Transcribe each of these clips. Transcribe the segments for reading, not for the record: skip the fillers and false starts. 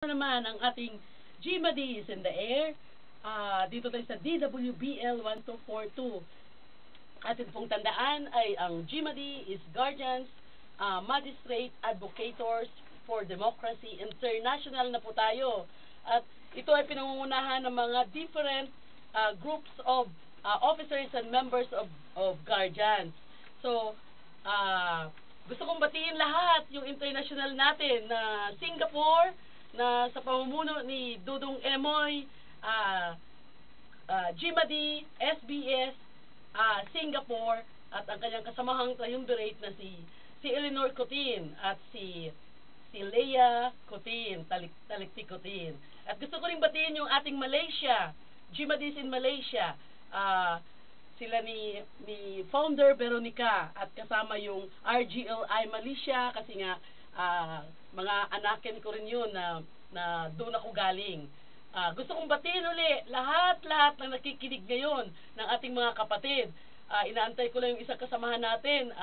Naman ang ating GMAD is in the air. Dito tayo sa DWBL 1242. Atin pong tandaan ay ang GMAD is Guardians, Magistrate, Advocators for Democracy International na po tayo. At ito ay pinangungunahan ng mga different groups of officers and members of Guardians. So, gusto kong batiin lahat yung international natin na Singapore, na sa pamumuno ni Dudong Emoy, GMAD, SBS, Singapore, at ang kanyang kasamahang triumvirate na si Eleanor Cotin at si Leia Cotin, Taliktik Cotin. At gusto ko rin batiin yung ating Malaysia, GMADs in Malaysia, sila ni Founder Veronica at kasama yung RGLI Malaysia kasi nga mga anakin ko rin yun na doon ako galing. Gusto kong batiin uli lahat na nakikinig ngayon ng ating mga kapatid. Inaantay ko lang yung isang kasamahan natin,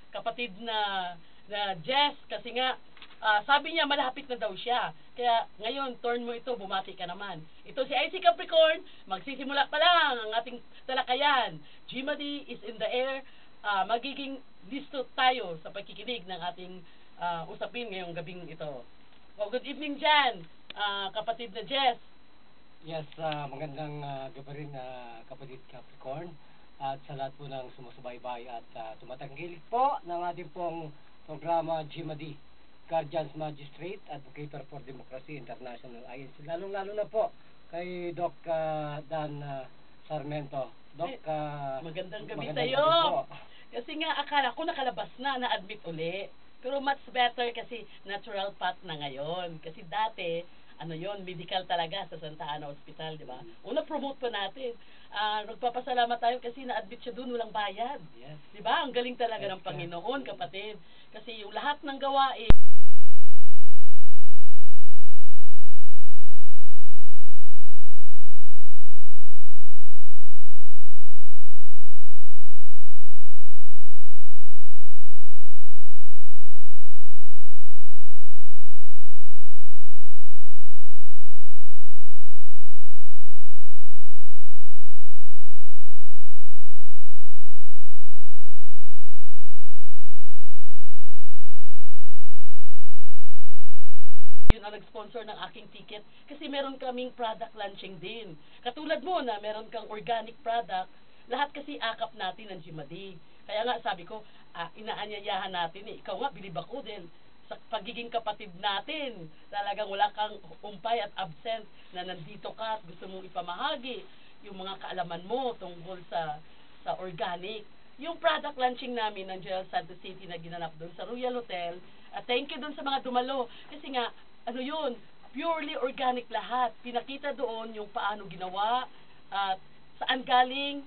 kapatid na Jess, kasi nga sabi niya malapit na daw siya. Kaya ngayon, turn mo ito, bumati ka naman. Ito si IC Capricorn, magsisimula pa lang ang ating talakayan. GMAD is in the air. Magiging listo tayo sa pagkikinig ng ating usapin ngayong gabing ito. Well, good evening dyan, kapatid na Jess. Yes, magandang gabi rin, kapatid Capricorn. At sa lahat po ng sumusubaybay at tumatangkilik po ng ating pong programa GMAD, Guardians, Magistrate, Advocator for Democracy International, INC. Lalong-lalo na po kay Doc Dan Sarmento. Doc, magandang gabi sa'yo. Kasi nga akala ko nakalabas na-admit uli. Pero much better kasi natural path na ngayon. Kasi dati, medical talaga sa Santa Ana Hospital, di ba? Una, promote pa natin. Nagpapasalamat tayo kasi na-admit siya doon, walang bayad. Yes. Di ba? Ang galing talaga ng Panginoon, kapatid. Kasi yung lahat ng gawain, yun ang nag-sponsor ng aking ticket kasi meron kaming product launching din. Katulad mo na meron kang organic product, lahat kasi akap natin ng GMAD. Kaya nga sabi ko, inaanyayahan natin ikaw nga, bilib ako din sa pagiging kapatid natin. Talagang wala kang umpay at absent na nandito ka at gusto mong ipamahagi yung mga kaalaman mo tungkol sa organic. Yung product launching namin ng General Santos City na ginanap doon sa Royal Hotel, at thank you doon sa mga dumalo. Kasi nga, yun, purely organic lahat. Pinakita doon yung paano ginawa, at saan galing,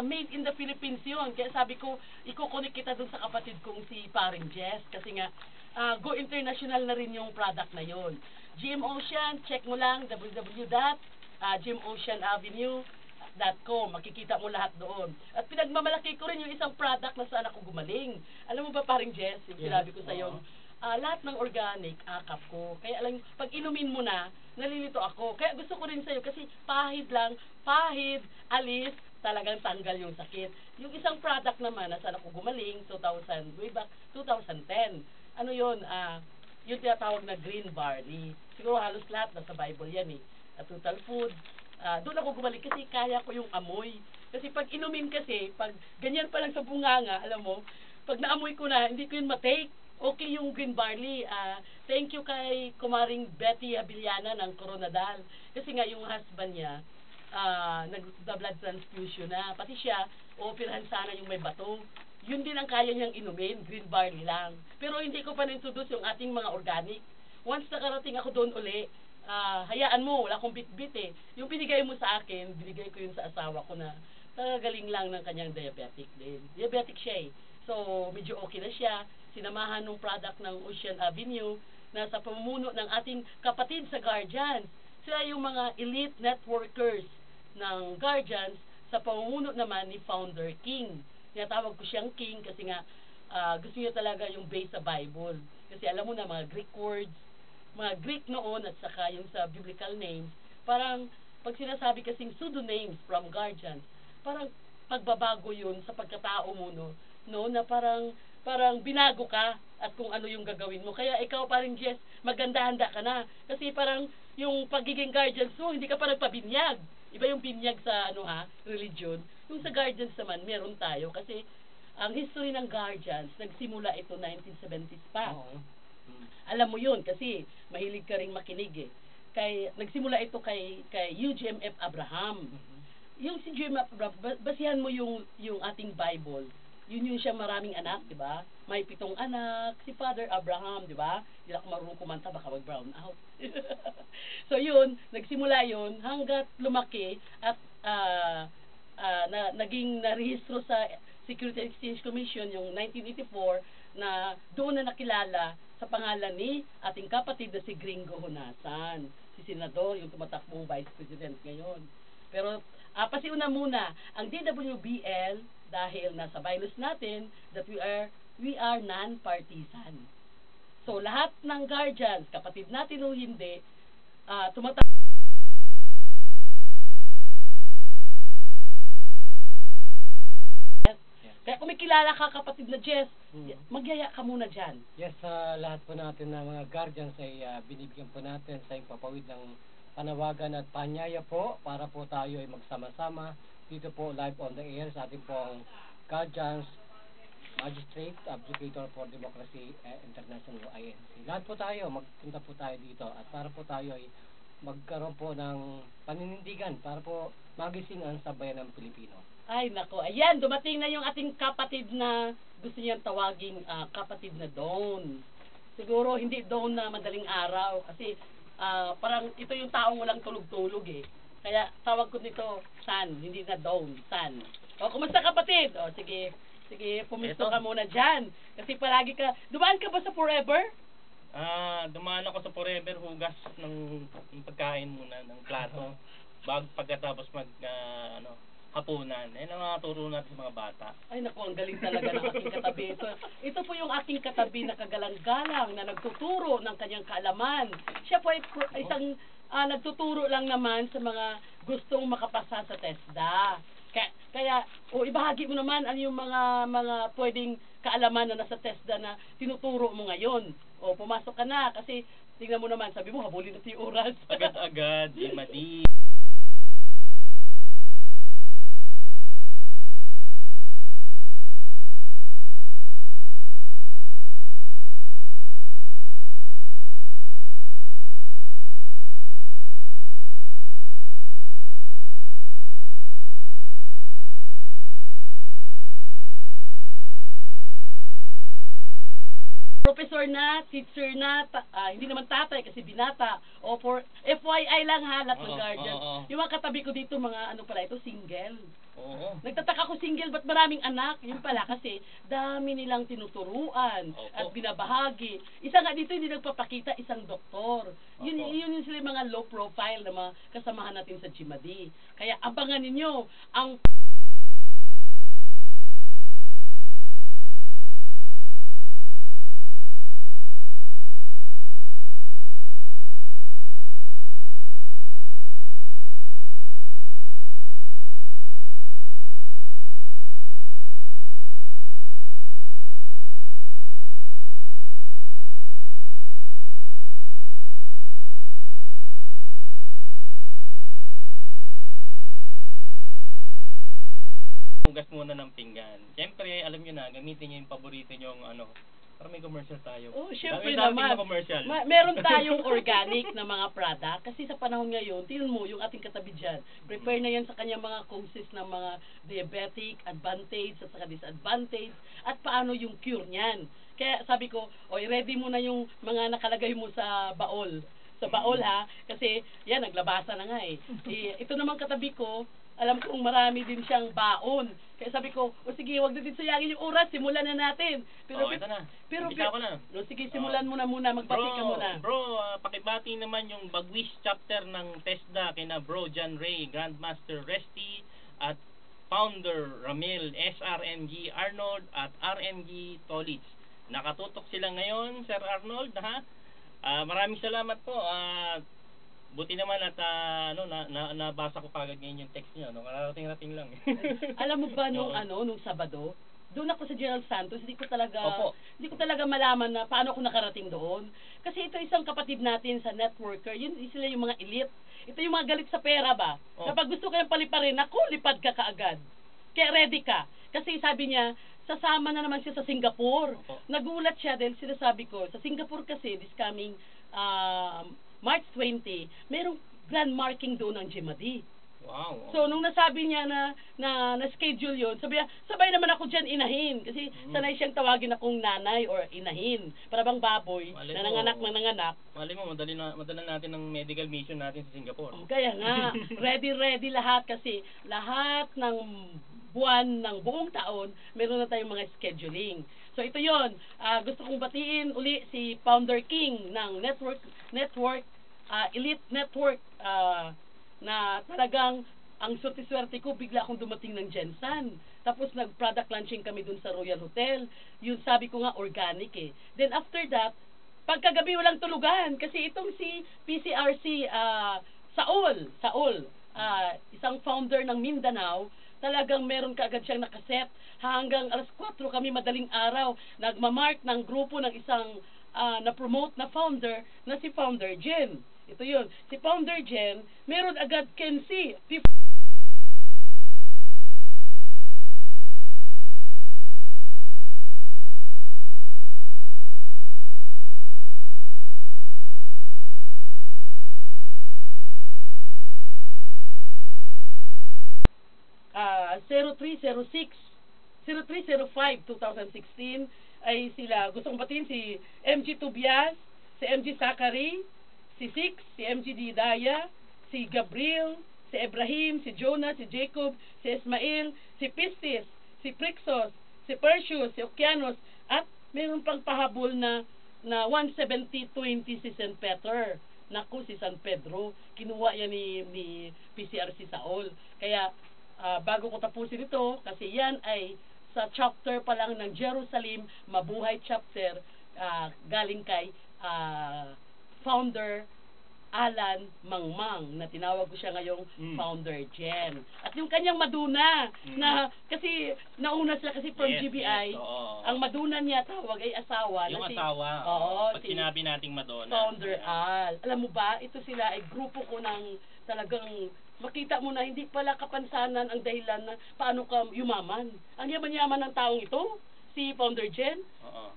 made in the Philippines yun. Kaya sabi ko, iko-connect kita doon sa kapatid kong si Paring Jess. Kasi nga, go international na rin yung product na yun. GM Ocean, check mo lang, www.gmoceanavenue.com. Makikita mo lahat doon. At pinagmamalaki ko rin yung isang product na saan ako gumaling. Alam mo ba, Paring Jess, yung sinabi ko sa'yo, lahat ng organic, akap ko. Kaya alam, pag inumin mo na, nalilito ako. Kaya gusto ko rin sa'yo kasi pahid lang, alis, talagang tanggal yung sakit. Yung isang product naman na saan ako gumaling, way back 2010. Yun, yung tinatawag na green barley. Siguro halos lahat nasa Bible yan At total food. Doon ako gumaling kasi kaya ko yung amoy. Kasi pag inumin kasi, pag ganyan pa lang sa bunganga, alam mo, pag naamoy ko na, hindi ko yun matake. Okay yung green barley. Thank you kay kumaring Betty Abiliana ng Coronadal. Kasi nga yung husband niya, nag-blood transfusion na. Pati siya, operahan sana yung may bato. Yun din ang kaya niyang inumin, green barley lang. Pero hindi ko pa na-introduce yung ating mga organic. Once nakarating ako doon uli, hayaan mo, wala akong bit-bit Yung binigay mo sa akin, binigay ko yun sa asawa ko na tagagaling lang ng kanyang diabetic din. Diabetic siya So, medyo okay na siya. Sinamahan ng product ng Ocean Avenue na sa pamumuno ng ating kapatid sa Guardians. Sila yung mga elite networkers ng Guardians sa pamumuno naman ni Founder King. Tinatawag ko siyang King kasi nga gusto niya talaga yung base sa Bible. Kasi alam mo na mga Greek words, mga Greek noon at saka yung sa biblical names, parang pag sinasabi kasing pseudonyms from guardians, parang pagbabago yun sa pagkatao mo, no, na parang binago ka at kung ano yung gagawin mo. Kaya ikaw parang Jess, maganda-handa ka na. Kasi parang yung pagiging guardians mo, hindi ka pa nagpabinyag. Iba yung binyag sa religion. Yung sa guardians naman, meron tayo. Kasi ang history ng guardians, nagsimula ito 1970s pa. Oo. Alam mo yun kasi mahilig ka ring makinig eh. Nagsimula ito kay UGMF Abraham. Yung si UGMF Abraham, basihan mo yung ating Bible. Yun siya maraming anak, di ba? May 7 anak, si Father Abraham, di ba? Hindi ako marunong kumanta, baka mag-brown out. So yun, nagsimula yun hanggat lumaki at naging narehistro sa Security and Exchange Commission yung 1984 na doon na nakilala sa pangalan ni ating kapatid na si Gringo Honasan, si Senador, yung tumatakbong Vice President ngayon. Pero pasiuna muna ang DWBL dahil nasa bylaws natin that we are non-partisan. So lahat ng guardians, kapatid natin o hindi, Kaya kung may kilala ka kapatid na Jess, magyaya ka muna dyan. Yes, sa lahat po natin na mga guardians ay binibigyan po natin sa ipapawid ng panawagan at panyaya po para po tayo ay magsama-sama dito po live on the air sa ating pong Guardians Magistrate Advocator for Democracy International INC. Lahat po tayo, magpunta po tayo dito at para po tayo ay magkaroon po ng paninindigan para po magising ang sabayan ng Pilipino. Ay, nako. Ayan, dumating na yung ating kapatid na gusto niyang tawaging kapatid na Dawn. Siguro hindi Dawn na madaling araw kasi parang ito yung taong walang tulog-tulog eh. Kaya tawag ko nito Sun, hindi na Dawn, Sun. O, kumusta kapatid? O, sige, pumisto ka muna dyan. Kasi palagi ka, dumaan ka ba sa Forever? Dumaan ako sa Forever, hugas ng pagkain muna, ng plato. Pagkatapos hapunan. Yan ang mga turo natin sa mga bata. Ay naku, ang galing talaga ng aking katabi. Ito po yung aking katabi na kagalang-galang na nagtuturo ng kanyang kaalaman. Siya po ay isang nagtuturo lang naman sa mga gustong makapasa sa TESDA. Kaya ibahagi mo naman ano yung mga pwedeng kaalaman na nasa TESDA na tinuturo mo ngayon. O, pumasok ka na kasi tingnan mo naman, sabi mo, habulin natin yung oras. Agad-agad, di madi. Professor na, teacher na, hindi naman tatay kasi binata. O for FYI lang halat ng guardian. Yung mga katabi ko dito, mga ito, single. Oo. Nagtataka ko single, ba't maraming anak? Yun pala kasi dami nilang tinuturuan at binabahagi. Isa nga dito hindi nagpapakita, isang doktor. Yun sila mga low profile na mga kasamahan natin sa GMAD. Kaya abangan ninyo ang Hugas muna ng pinggan. Siyempre, alam nyo na, gamitin nyo yung paborito nyo para may commercial tayo. Oh, syempre Dami naman. commercial. Meron tayong organic na mga product kasi sa panahon ngayon, tingnan mo yung ating katabi dyan. Prepare na yan sa kanyang mga causes ng mga diabetic, advantage at saka disadvantage at paano yung cure niyan. Kaya sabi ko, ready mo na yung mga nakalagay mo sa baol. Sa baol ha, kasi yan, naglabasa na nga eh. Ito naman katabi ko, alam kong marami din siyang baon. Kaya sabi ko, sige, wag na din sayangin yung oras, simulan na natin. Ito na. Umpisa ko na. Sige, simulan mo na muna, magbati ka muna. Bro, pakibati naman yung Bagwis chapter ng TESDA kina Bro John Ray, Grandmaster Resty, at Founder Ramil, SRNG Arnold, at RNG Tolitz. Nakatutok sila ngayon, Sir Arnold, ha? Maraming salamat po. Buti naman at nabasa ko kagad ngayon yung text niyo, no? Karating-rating lang. Alam mo ba nung Oo. nung Sabado, doon ako sa General Santos, Opo. hindi ko talaga malaman na paano ako nakarating doon. Kasi ito isang kapatid natin sa networker, yun sila yung mga elite. Ito yung mga galit sa pera ba? Oh. Kapag gusto kayong paliparin, naku, lipad ka kaagad. Kaya ready ka. Kasi sabi niya, sasama na naman siya sa Singapore. Opo. Nagulat siya dahil sinasabi ko, sa Singapore kasi, this coming March 20, merong grand marking doon ng GMAD. Wow. So, nung nasabi niya na schedule yun, sabi niya, sabay naman ako dyan inahin. Kasi sanay siyang tawagin akong nanay or inahin. Para bang baboy, Mali na mo. nanganak. Mali mo, madala natin ng medical mission natin sa Singapore. Oh, kaya nga, ready lahat kasi lahat ng buwan ng buong taon, meron na tayong mga scheduling. So, ito yon. Gusto kong batiin uli si Founder King ng Elite Network, na talagang ang swerte-swerte ko, bigla akong dumating ng Jensen. Tapos nag-product launching kami dun sa Royal Hotel. Yun sabi ko nga, organic eh. Then after that, pagkagabi walang tulugan. Kasi itong si PCRC, Saul, isang founder ng Mindanao, talagang meron kaagad siyang nakaset. Hanggang alas 4 kami madaling araw, nagmamark ng grupo ng isang na-promote na founder na si Founder Jen. Ito yun. Si Founder Jen, meron agad Kenzie. Uh, 0305-2016 ay sila, gusto kong batiin si MG Tobias, si MG Zachary, si Six, si MG Didaya, si Gabriel, si Ibrahim, si Jonah, si Jacob, si Ismail, si Pistis, si Prixos, si Perseus, si Oceanos, at meron pang pahabol na 170-20 si St. Peter. Naku, si San Pedro, kinuha yan ni PCRC Saul. Kaya, bago ko tapusin ito, kasi yan ay sa chapter pa lang ng Jerusalem, Mabuhay Chapter, galing kay Founder Alan Mangmang, na tinawag ko siya ngayong Founder Jen. At yung kanyang Maduna, na kasi nauna sila kasi from GBI, ang Maduna niya tawag ay asawa. Yung na si, asawa, pag si sinabi nating Madonna. Founder Al. Alam mo ba, ito sila ay grupo ko ng talagang makita mo na hindi pala kapansanan ang dahilan na paano ka yumaman. Ang yaman-yaman ng taong ito, si Founder Jen,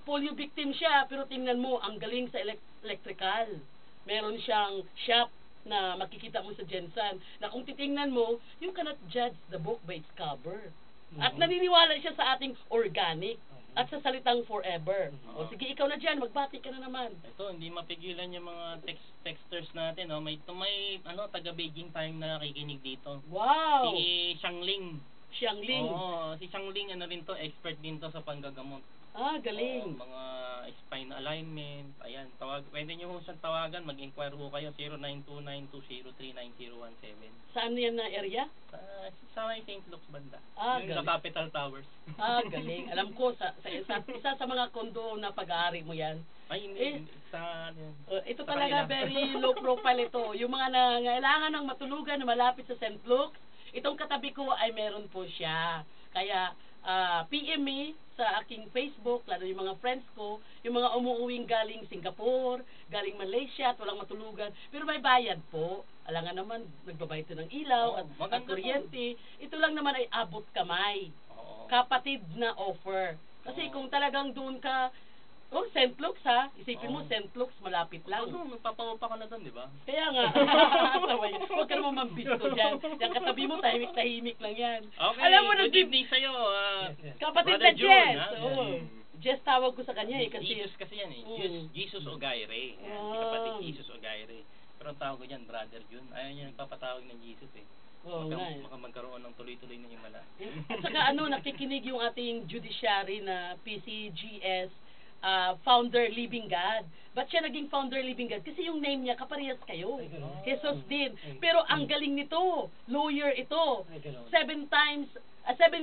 polio victim siya, pero tingnan mo, ang galing sa electrical. Meron siyang shop na makikita mo sa Jensen, na kung titingnan mo, you cannot judge the book by its cover. At naniniwala siya sa ating organic at sa salitang forever. O sige, ikaw na dyan, magbati ka na naman. Ito, hindi mapigilan yung mga texters natin, no? May taga Beijing tayong nakikinig dito. Wow! Si Xiangling. Xiangling. Si Xiangling, rin to, expert din to sa panggagamot. Galing. Mga spine alignment, ayan, pwede nyo siyang tawagan, mag-inquire ho kayo, 0929-203-9017. Saan yan na area? Sa may St. Luke's banda. Yung Galing. sa Capital Towers. Galing. Alam ko, isa sa mga kondo na pag-aari mo yan. Ay, hindi. Ito sa talaga, kanila. very low profile ito. Yung mga nangailangan ng matulugan na malapit sa St. Luke's, itong katabi ko ay meron po siya. Kaya, PM me sa aking Facebook, lalo yung mga friends ko, yung mga umuuwing galing Singapore, galing Malaysia, at walang matulugan, pero may bayad po. Alangan naman, nagbabayad ito ng ilaw at kuryente. Ito lang naman ay abot kamay. Kapatid na offer. Kasi kung talagang doon ka, St. Luke's ha, isipin mo, St. Luke's malapit lang. Magpapaupa ka na doon, di ba? Kaya nga, huwag ka naman mambisto dyan. Yung katabi mo, tahimik-tahimik lang yan. Okay, Alam mo, good evening sa'yo. kapatid Brother na June, Jess. ha? Oo. Jess tawag ko sa kanya eh, kasi Jesus kasi yan eh. Jesus Ogaire. Yan, si kapatid Jesus Ogaire. Pero ang tawag ko dyan, Brother June. Ayaw niya nagpapatawag ng Jesus eh. Baka magkaroon ng tuloy-tuloy na himala. At saka nakikinig yung ating judiciary na PCGS, Founder Living God. Ba't siya naging Founder Living God? Kasi yung name niya, kaparehas kayo. Jesus din. Pero ang galing nito, lawyer ito. 7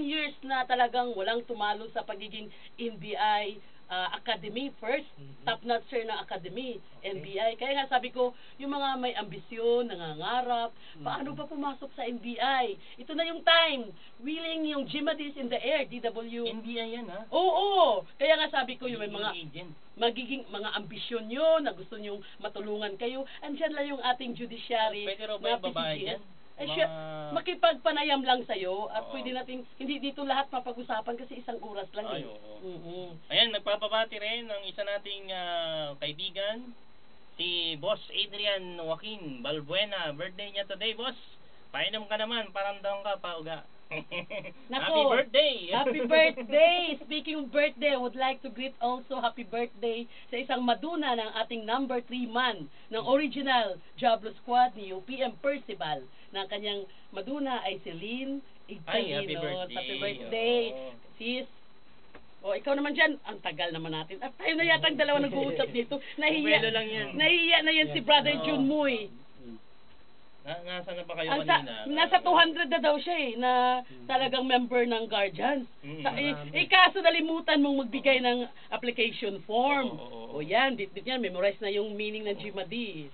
years na talagang walang tumalo sa pagiging NBI academy first, Mhm. top notcher ng academy, NBI. Kaya nga sabi ko, yung mga may ambisyon, nangangarap, paano ba pumasok sa NBI? Ito na yung time. Willing yung GMADIS in the air, DW. NBI yan, ha? Oo, kaya nga sabi ko, yung may mga agent. magiging mga ambisyon nyo na gusto nyong matulungan kayo, andyan lang yung ating judiciary Pwede raw ba yung babae PCGS. dyan? Siya, makipagpanayam lang sa'yo at Oo. pwede nating, hindi dito lahat mapag-usapan kasi isang oras lang Ay, eh. oo. Mhm. Ayan, nagpapabati rin ng isa nating kaibigan, si Boss Adrian Joaquin Balbuena. Birthday niya today, boss. Painom ka naman, paramdam ka pa, uga. Happy Nako, birthday! Happy birthday! Speaking of birthday, I would like to greet also happy birthday sa isang maduna ng ating number 3 man ng original Diablo Squad ni UPM Percival. Na kanyang maduna ay si Lynn Ay, happy Igdalino. birthday. Happy birthday, Oo. sis. O, ikaw naman dyan, ang tagal naman natin. At tayo na yata ang dalawa nag-uusap dito. Bumelo lang yan. Nahiya na yan si Brother Oo. Jun Muy. Nasaan na ba kayo Ang kanina? nasa 200 na daw siya eh, na talagang member ng Guardians. Kaso nalimutan mong magbigay ng application form. Oo, oo, oo. O yan, bit-bit yan, memorize na yung meaning ng GMADIS.